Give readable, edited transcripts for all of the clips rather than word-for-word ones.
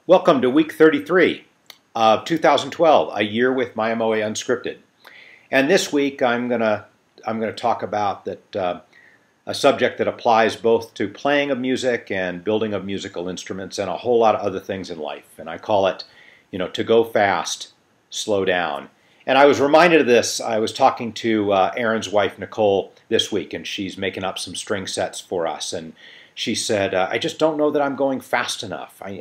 Welcome to week 33 of 2012, a year with Mya-Moe Unscripted. And this week I'm gonna talk about a subject that applies both to playing of music and building of musical instruments and a whole lot of other things in life. And I call it, to go fast, slow down. And I was reminded of this. I was talking to Aaron's wife, Nicole, this week, and she's making up some string sets for us. And she said, I just don't know that I'm going fast enough. I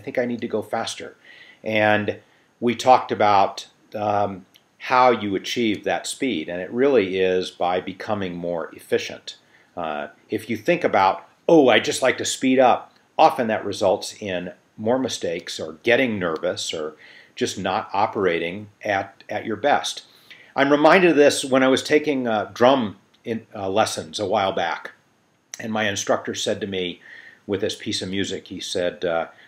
think I need to go faster. And we talked about how you achieve that speed. And it really is by becoming more efficient. If you think about, oh, I just like to speed up, often that results in more mistakes or getting nervous or just not operating at your best. I'm reminded of this when I was taking drum lessons a while back. And my instructor said to me with this piece of music, he said,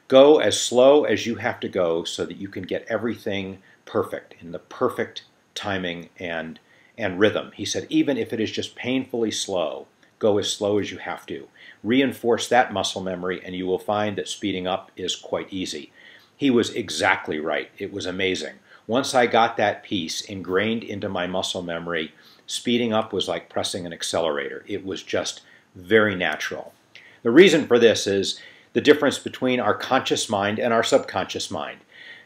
go as slow as you have to go so that you can get everything perfect, in the perfect timing and rhythm. He said, even if it is just painfully slow, go as slow as you have to. Reinforce that muscle memory and you will find that speeding up is quite easy. He was exactly right. It was amazing. Once I got that piece ingrained into my muscle memory, speeding up was like pressing an accelerator. It was just very natural. The reason for this is the difference between our conscious mind and our subconscious mind.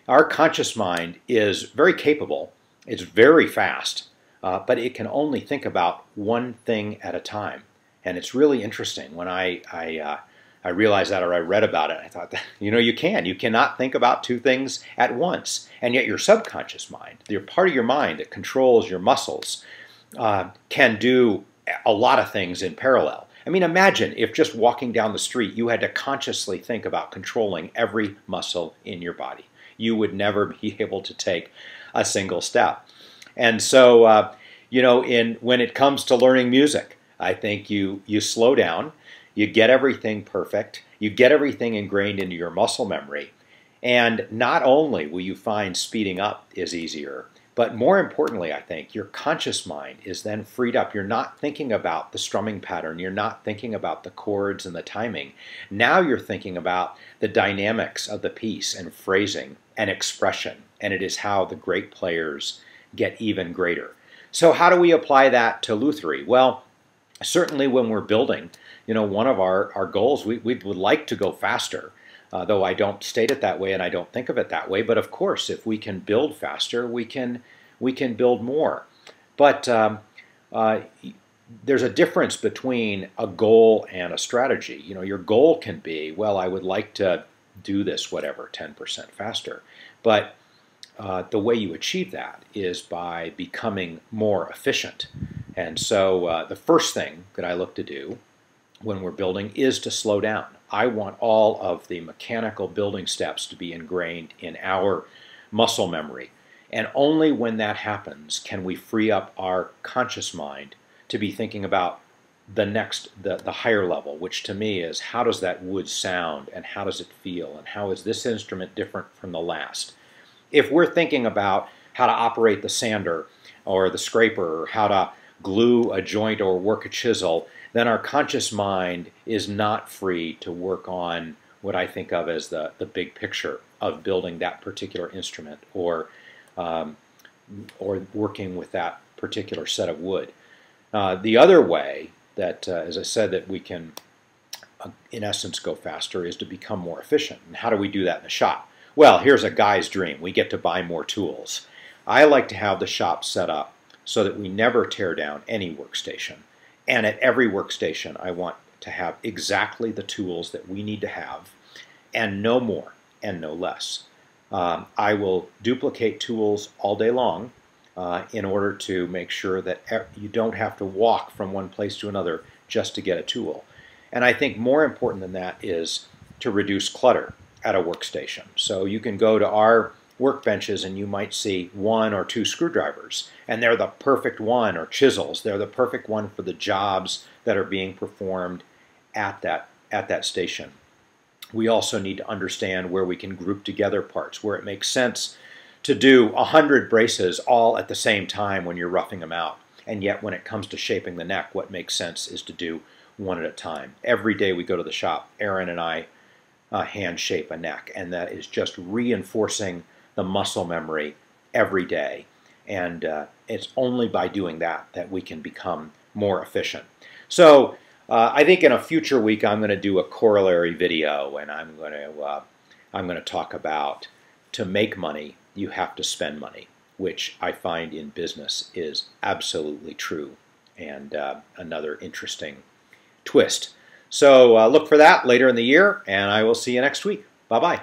Our conscious mind is very capable, it's very fast, but it can only think about one thing at a time. And it's really interesting. When I realized that, or I read about it, I thought that, you cannot think about two things at once. And yet your subconscious mind, the part of your mind that controls your muscles, can do a lot of things in parallel. I mean, imagine if just walking down the street you had to consciously think about controlling every muscle in your body. You would never be able to take a single step. And so, when it comes to learning music, I think you slow down, you get everything perfect, you get everything ingrained into your muscle memory, and not only will you find speeding up is easier, but more importantly, I think, your conscious mind is then freed up. You're not thinking about the strumming pattern. You're not thinking about the chords and the timing. Now you're thinking about the dynamics of the piece and phrasing and expression. And it is how the great players get even greater. So how do we apply that to lutherie? Well, certainly when we're building, one of our goals, we would like to go faster. Though I don't state it that way and I don't think of it that way. But of course, if we can build faster, we can build more. But there's a difference between a goal and a strategy. Your goal can be, well, I would like to do this, whatever, 10% faster. But the way you achieve that is by becoming more efficient. And so the first thing that I look to do when we're building is to slow down. I want all of the mechanical building steps to be ingrained in our muscle memory. And only when that happens can we free up our conscious mind to be thinking about the higher level, which to me is how does that wood sound and how does it feel and how is this instrument different from the last. If we're thinking about how to operate the sander or the scraper or how to glue a joint or work a chisel, then our conscious mind is not free to work on what I think of as the big picture of building that particular instrument or working with that particular set of wood. The other way that, as I said, that we can, in essence, go faster is to become more efficient. And how do we do that in the shop? Well, here's a guy's dream. We get to buy more tools. I like to have the shop set up so that we never tear down any workstation. And at every workstation, I want to have exactly the tools that we need to have, and no more and no less. I will duplicate tools all day long in order to make sure that you don't have to walk from one place to another just to get a tool. And I think more important than that is to reduce clutter at a workstation. So you can go to our workbenches and you might see one or two screwdrivers, and they're the perfect one, or chisels. They're the perfect one for the jobs that are being performed at that station. We also need to understand where we can group together parts, where it makes sense to do 100 braces all at the same time when you're roughing them out. And yet when it comes to shaping the neck, what makes sense is to do one at a time. Every day we go to the shop, Aaron and I hand shape a neck, and that is just reinforcing the muscle memory every day. And it's only by doing that that we can become more efficient. So I think in a future week I'm going to do a corollary video, and I'm going to talk about, to make money you have to spend money, which I find in business is absolutely true, and another interesting twist. So look for that later in the year, and I will see you next week. Bye-bye.